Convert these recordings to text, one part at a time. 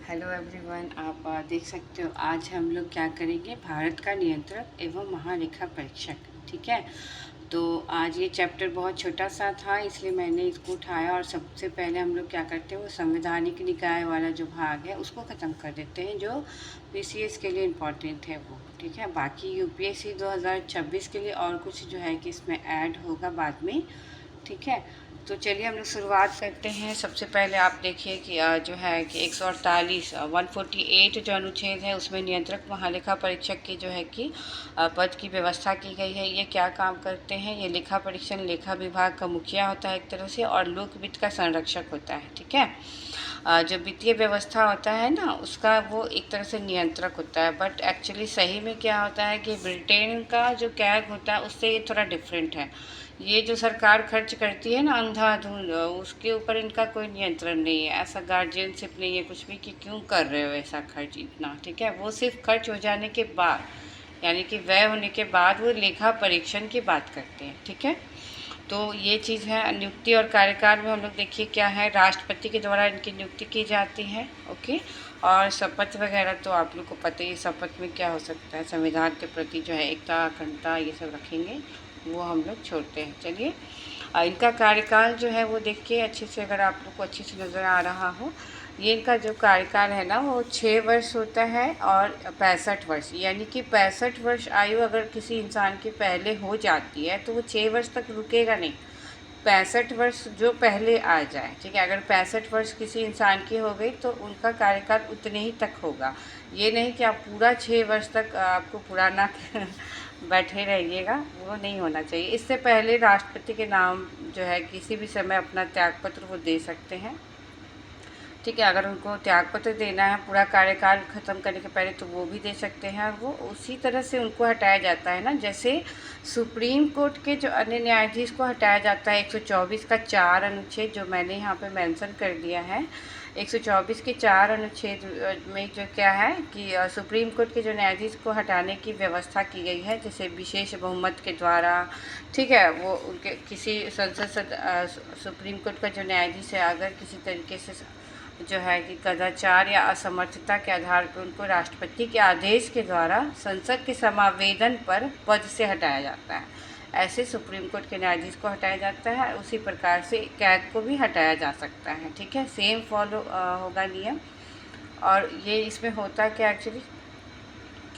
Hello everyone, आप देख सकते हो आज हम लोग क्या करेंगे। भारत का नियंत्रक एवं महालेखा परीक्षक। ठीक है, तो आज ये चैप्टर बहुत छोटा सा था इसलिए मैंने इसको उठाया और सबसे पहले हम लोग क्या करते हैं वो संवैधानिक निकाय वाला जो भाग है उसको ख़त्म कर देते हैं जो पीसीएस के लिए इम्पोर्टेंट है वो। ठीक है, बाकी यूपीएससी 2026 के लिए और कुछ जो है कि इसमें ऐड होगा बाद में। ठीक है, तो चलिए हम लोग शुरुआत करते हैं। सबसे पहले आप देखिए कि जो है कि 148 148 जो अनुच्छेद है उसमें नियंत्रक महालेखा परीक्षक की जो है कि पद की व्यवस्था की गई है। ये क्या काम करते हैं? ये लेखा परीक्षण लेखा विभाग का मुखिया होता है एक तरह से, और लोक वित्त का संरक्षक होता है। ठीक है, जो वित्तीय व्यवस्था होता है ना उसका वो एक तरह से नियंत्रक होता है, बट एक्चुअली सही में क्या होता है कि ब्रिटेन का जो कैग होता है उससे ये थोड़ा डिफरेंट है। ये जो सरकार खर्च करती है ना अंधाधुंध, उसके ऊपर इनका कोई नियंत्रण नहीं है, ऐसा गार्जियनशिप नहीं है कुछ भी कि क्यों कर रहे हो ऐसा खर्च इतना। ठीक है, वो सिर्फ खर्च हो जाने के बाद यानी कि व्यय होने के बाद वो लेखा परीक्षण की बात करते हैं। ठीक है, तो ये चीज़ है। नियुक्ति और कार्यकाल में हम लोग देखिए क्या है, राष्ट्रपति के द्वारा इनकी नियुक्ति की जाती है। ओके, और शपथ वगैरह तो आप लोग को पता ही, शपथ में क्या हो सकता है, संविधान के प्रति जो है एकता अखंडता ये सब रखेंगे, वो हम लोग छोड़ते हैं। चलिए, इनका कार्यकाल जो है वो देखिए अच्छे से, अगर आप लोग को अच्छे से नज़र आ रहा हो। ये इनका जो कार्यकाल है ना वो 6 वर्ष होता है और 65 वर्ष, यानी कि 65 वर्ष आयु अगर किसी इंसान की पहले हो जाती है तो वो 6 वर्ष तक रुकेगा नहीं, 65 वर्ष जो पहले आ जाए। ठीक है, अगर 65 वर्ष किसी इंसान की हो गई तो उनका कार्यकाल उतने ही तक होगा। ये नहीं कि आप पूरा 6 वर्ष तक आपको पुराना बैठे रहिएगा, वो नहीं होना चाहिए। इससे पहले राष्ट्रपति के नाम जो है किसी भी समय अपना त्यागपत्र वो दे सकते हैं। ठीक है, अगर उनको त्यागपत्र देना है पूरा कार्यकाल ख़त्म करने के पहले तो वो भी दे सकते हैं, और वो उसी तरह से उनको हटाया जाता है ना, जैसे सुप्रीम कोर्ट के जो अन्य न्यायाधीश को हटाया जाता है 124 का 4 अनुच्छेद जो मैंने यहाँ पे मेंशन कर दिया है। 124 के 4 अनुच्छेद में जो क्या है कि सुप्रीम कोर्ट के जो न्यायाधीश को हटाने की व्यवस्था की गई है, जैसे विशेष बहुमत के द्वारा। ठीक है, वो उनके किसी सुप्रीम कोर्ट का जो न्यायाधीश है अगर किसी तरीके से जो है कि कदाचार या असमर्थता के आधार पर उनको राष्ट्रपति के आदेश के द्वारा संसद के समावेदन पर पद से हटाया जाता है, ऐसे सुप्रीम कोर्ट के न्यायाधीश को हटाया जाता है। उसी प्रकार से कैग को भी हटाया जा सकता है। ठीक है, सेम फॉलो होगा नियम। और ये इसमें होता क्या एक्चुअली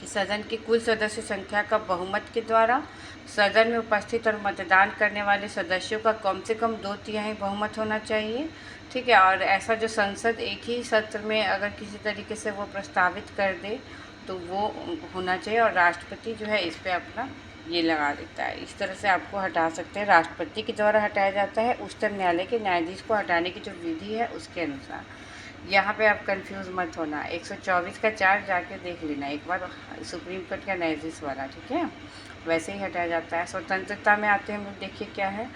कि सदन की कुल सदस्य संख्या का बहुमत के द्वारा सदन में उपस्थित और मतदान करने वाले सदस्यों का कम से कम 2/3 बहुमत होना चाहिए। ठीक है, और ऐसा जो संसद एक ही सत्र में अगर किसी तरीके से वो प्रस्तावित कर दे तो वो होना चाहिए, और राष्ट्रपति जो है इस पर अपना ये लगा देता है। इस तरह से आपको हटा सकते हैं, राष्ट्रपति के द्वारा हटाया जाता है उच्चतम न्यायालय के न्यायाधीश को हटाने की जो विधि है उसके अनुसार। यहाँ पे आप कंफ्यूज मत होना, 124 का 4 जाके देख लेना एक बार, सुप्रीम कोर्ट का न्यायाधीश वाला। ठीक है, वैसे ही हटाया जाता है। स्वतंत्रता में आते हैं हम लोग, देखिए क्या है,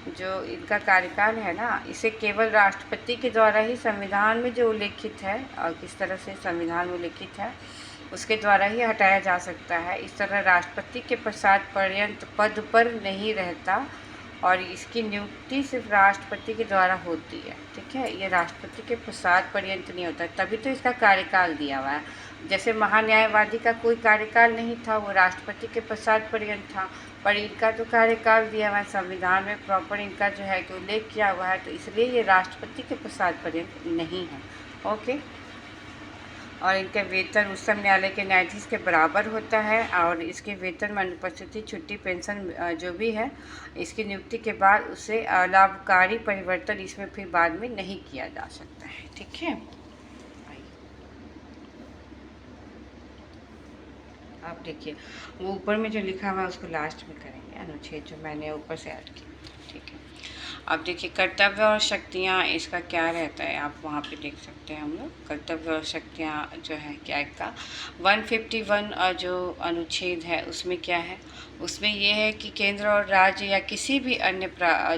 जो इनका कार्यकाल है ना इसे केवल राष्ट्रपति के द्वारा ही संविधान में जो उल्लेखित है और किस तरह से संविधान में उल्लेखित है उसके द्वारा ही हटाया जा सकता है। इस तरह राष्ट्रपति के पश्चात पर्यंत पद पर नहीं रहता और इसकी नियुक्ति सिर्फ राष्ट्रपति के द्वारा होती है। ठीक है, ये राष्ट्रपति के पश्चात पर्यंत नहीं होता, तभी तो इसका कार्यकाल दिया हुआ है। जैसे महान्यायवादी का कोई कार्यकाल नहीं था, वो राष्ट्रपति के पश्चात पर्यंत था, पर इनका तो कार्यकाल दिया हुआ है संविधान में, प्रॉपर इनका जो है कि उल्लेख किया हुआ है, तो इसलिए ये राष्ट्रपति के पश्चात पर्यंत नहीं है। ओके, और इनका वेतन उच्चतम न्यायालय के न्यायाधीश के बराबर होता है, और इसके वेतन में अनुपस्थिति छुट्टी पेंशन जो भी है इसकी नियुक्ति के बाद उसे लाभकारी परिवर्तन इसमें फिर बाद में नहीं किया जा सकता है। ठीक है, आप देखिए वो ऊपर में जो लिखा हुआ है उसको लास्ट में करेंगे, अनुच्छेद जो मैंने ऊपर से ऐड किया। ठीक है, अब देखिए कर्तव्य और शक्तियाँ इसका क्या रहता है, आप वहाँ पे देख सकते हैं। हम लोग कर्तव्य और शक्तियाँ जो है क्या का 151 जो अनुच्छेद है उसमें क्या है, उसमें ये है कि केंद्र और राज्य या किसी भी अन्य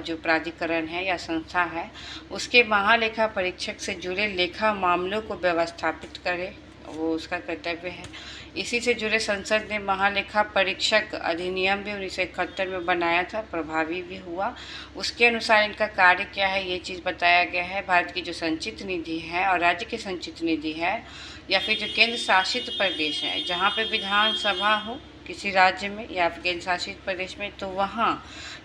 जो प्राधिकरण है या संस्था है उसके महालेखा परीक्षक से जुड़े लेखा मामलों को व्यवस्थापित करे। वो उसका कर्तव्य है। इसी से जुड़े संसद ने महालेखा परीक्षक अधिनियम भी 1971 में बनाया था, प्रभावी भी हुआ। उसके अनुसार इनका कार्य क्या है ये चीज़ बताया गया है। भारत की जो संचित निधि है और राज्य की संचित निधि है या फिर जो केंद्र शासित प्रदेश है, जहाँ पे विधानसभा हो किसी राज्य में या फिर केंद्र शासित प्रदेश में, तो वहाँ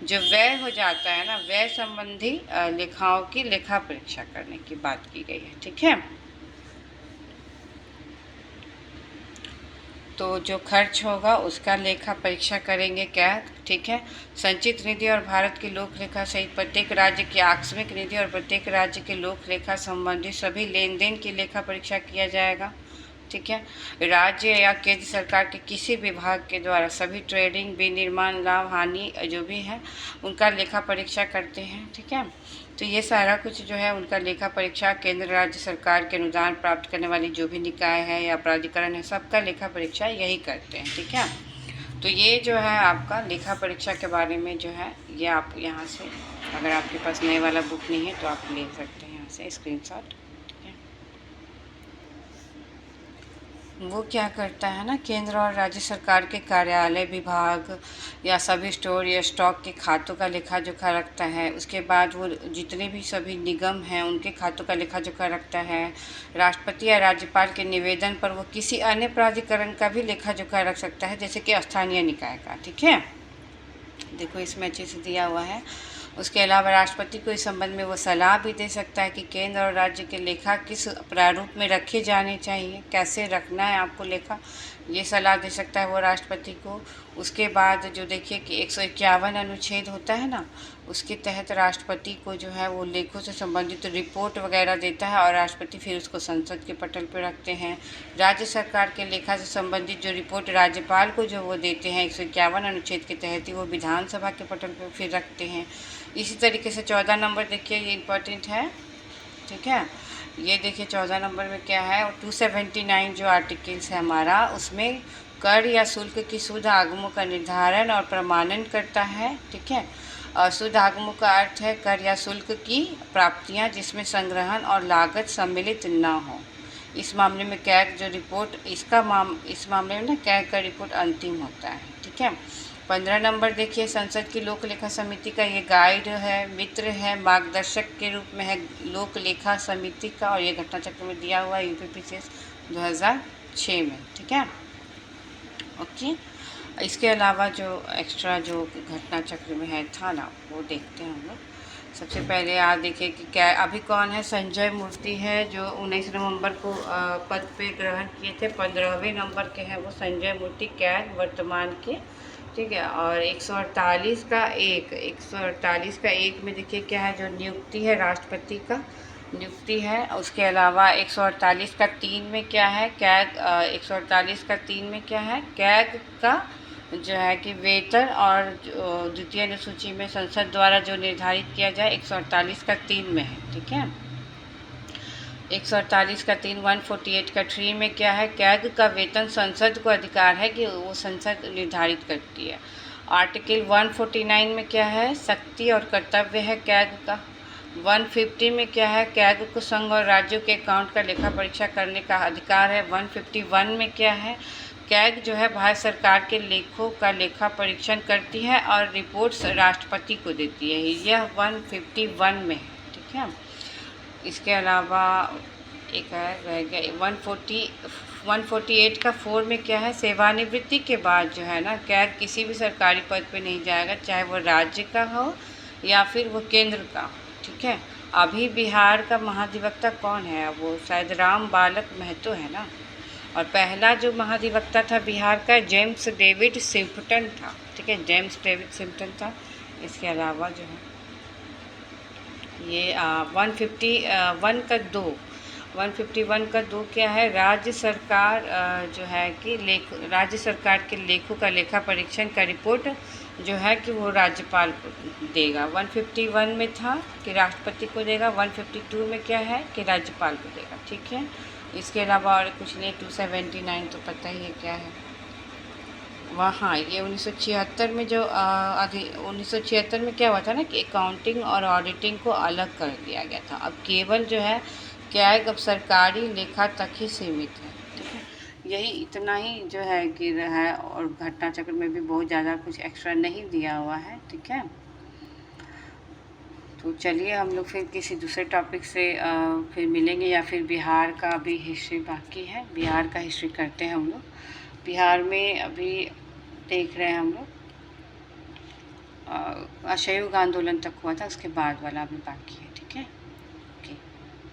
जो व्यय हो जाता है ना, व्यय संबंधी लेखाओं की लेखा परीक्षा करने की बात की गई है। ठीक है, तो जो खर्च होगा उसका लेखा परीक्षा करेंगे क्या। ठीक है, संचित निधि और भारत की लोक लेखा सहित प्रत्येक राज्य की आकस्मिक निधि और प्रत्येक राज्य के लोक लेखा संबंधी सभी लेन देन की लेखा परीक्षा किया जाएगा। ठीक है, राज्य या केंद्र सरकार के किसी विभाग के द्वारा सभी ट्रेडिंग, विनिर्माण, लाभ, हानि जो भी है उनका लेखा परीक्षा करते हैं। ठीक है, तो ये सारा कुछ जो है उनका लेखा परीक्षा केंद्र राज्य सरकार के अनुदान प्राप्त करने वाली जो भी निकाय है या प्राधिकरण है, सबका लेखा परीक्षा यही करते हैं। ठीक है, तो ये जो है आपका लेखा परीक्षा के बारे में जो है ये आप यहाँ से, अगर आपके पास नए वाला बुक नहीं है तो आप ले सकते हैं यहाँ से स्क्रीनशॉट। वो क्या करता है ना, केंद्र और राज्य सरकार के कार्यालय, विभाग या सभी स्टोर या स्टॉक के खातों का लेखा जोखा रखता है। उसके बाद वो जितने भी सभी निगम हैं उनके खातों का लेखा जोखा रखता है। राष्ट्रपति या राज्यपाल के निवेदन पर वो किसी अन्य प्राधिकरण का भी लेखा जोखा रख सकता है, जैसे कि स्थानीय निकाय का। ठीक है, देखो इसमें अच्छे से दिया हुआ है। उसके अलावा राष्ट्रपति को इस संबंध में वो सलाह भी दे सकता है कि केंद्र और राज्य के लेखा किस प्रारूप में रखे जाने चाहिए, कैसे रखना है आपको लेखा, ये सलाह दे सकता है वो राष्ट्रपति को। उसके बाद जो देखिए कि 151 अनुच्छेद होता है ना, उसके तहत राष्ट्रपति को जो है वो लेखों से संबंधित रिपोर्ट वगैरह देता है और राष्ट्रपति फिर उसको संसद के पटल पर रखते हैं। राज्य सरकार के लेखा से संबंधित जो रिपोर्ट राज्यपाल को जो वो देते हैं 151 अनुच्छेद के तहत ही, वो विधानसभा के पटल पर फिर रखते हैं। इसी तरीके से 14 नंबर देखिए, ये इम्पोर्टेंट है। ठीक है, ये देखिए 14 नंबर में क्या है, 279 जो आर्टिकल्स है हमारा, उसमें कर या शुल्क की शुद्ध आगमों का निर्धारण और प्रमाणन करता है। ठीक है, और शुद्ध आगमों का अर्थ है कर या शुल्क की प्राप्तियां जिसमें संग्रहण और लागत सम्मिलित न हो। इस मामले में कैग जो रिपोर्ट इस मामले में ना कैग का रिपोर्ट अंतिम होता है। ठीक है, 15 नंबर देखिए, संसद की लोक लेखा समिति का ये गाइड है, मित्र है, मार्गदर्शक के रूप में है लोक लेखा समिति का, और ये घटना चक्र में दिया हुआ है यूपीपीसीएस 2006 में। ठीक है, ओके। इसके अलावा जो एक्स्ट्रा जो घटना चक्र में है था ना, वो देखते हैं हम लोग। सबसे पहले आप देखिए कि क्या अभी कौन है, संजय मूर्ति है जो 19 नवंबर को पद पे ग्रहण किए थे। 15वें नंबर के हैं वो संजय मूर्ति, कैग वर्तमान के। ठीक है, और 148 का एक में देखिए क्या है, जो नियुक्ति है राष्ट्रपति का नियुक्ति है। उसके अलावा 148 का 3 में क्या है, कैग 148 का 3 में क्या है, कैग का जो है कि वेतन और द्वितीय अनुसूची में संसद द्वारा जो निर्धारित किया जाए 148 का 3 में है। ठीक है, 148 का 3 148 का 3 में क्या है, कैग का वेतन संसद को अधिकार है कि वो संसद निर्धारित करती है। आर्टिकल 149 में क्या है, शक्ति और कर्तव्य है कैग का। 150 में क्या है, कैग को संघ और राज्यों के अकाउंट का लेखा परीक्षा करने का अधिकार है। 151 में क्या है, कैग जो है भारत सरकार के लेखों का लेखा परीक्षण करती है और रिपोर्ट्स राष्ट्रपति को देती है। यह 151 में है। ठीक है, इसके अलावा एक है रह गया 148 का 4 में क्या है, सेवानिवृत्ति के बाद जो है ना, कैग किसी भी सरकारी पद पे नहीं जाएगा, चाहे वो राज्य का हो या फिर वो केंद्र का हो। ठीक है, अभी बिहार का महाधिवक्ता कौन है, वो शायद राम बालक महतो है ना, और पहला जो महाधिवक्ता था बिहार का जेम्स डेविड सिम्पटन था। ठीक है, जेम्स डेविड सिम्पटन था। इसके अलावा जो है ये 151 का 2 151 का 2 क्या है, राज्य सरकार जो है कि राज्य सरकार के लेखों का लेखा परीक्षण का रिपोर्ट जो है कि वो राज्यपाल को देगा। 151 में था कि राष्ट्रपति को देगा, 152 में क्या है कि राज्यपाल को देगा। ठीक है, इसके अलावा और कुछ नहीं। 279 तो पता ही है क्या है। वहाँ ये 1976 में जो 1976 में क्या हुआ था ना कि अकाउंटिंग और ऑडिटिंग को अलग कर दिया गया था। अब केवल जो है कैग अब सरकारी लेखा तक ही सीमित है। ठीक है, यही इतना ही जो है कि है, और घटना चक्र में भी बहुत ज़्यादा कुछ एक्स्ट्रा नहीं दिया हुआ है, ठीक है। तो चलिए हम लोग फिर किसी दूसरे टॉपिक से फिर मिलेंगे, या फिर बिहार का भी हिस्ट्री बाकी है, बिहार का हिस्ट्री करते हैं हम लोग। बिहार में अभी देख रहे हैं हम लोग असहयोग आंदोलन तक हुआ था, उसके बाद वाला अभी बाकी है।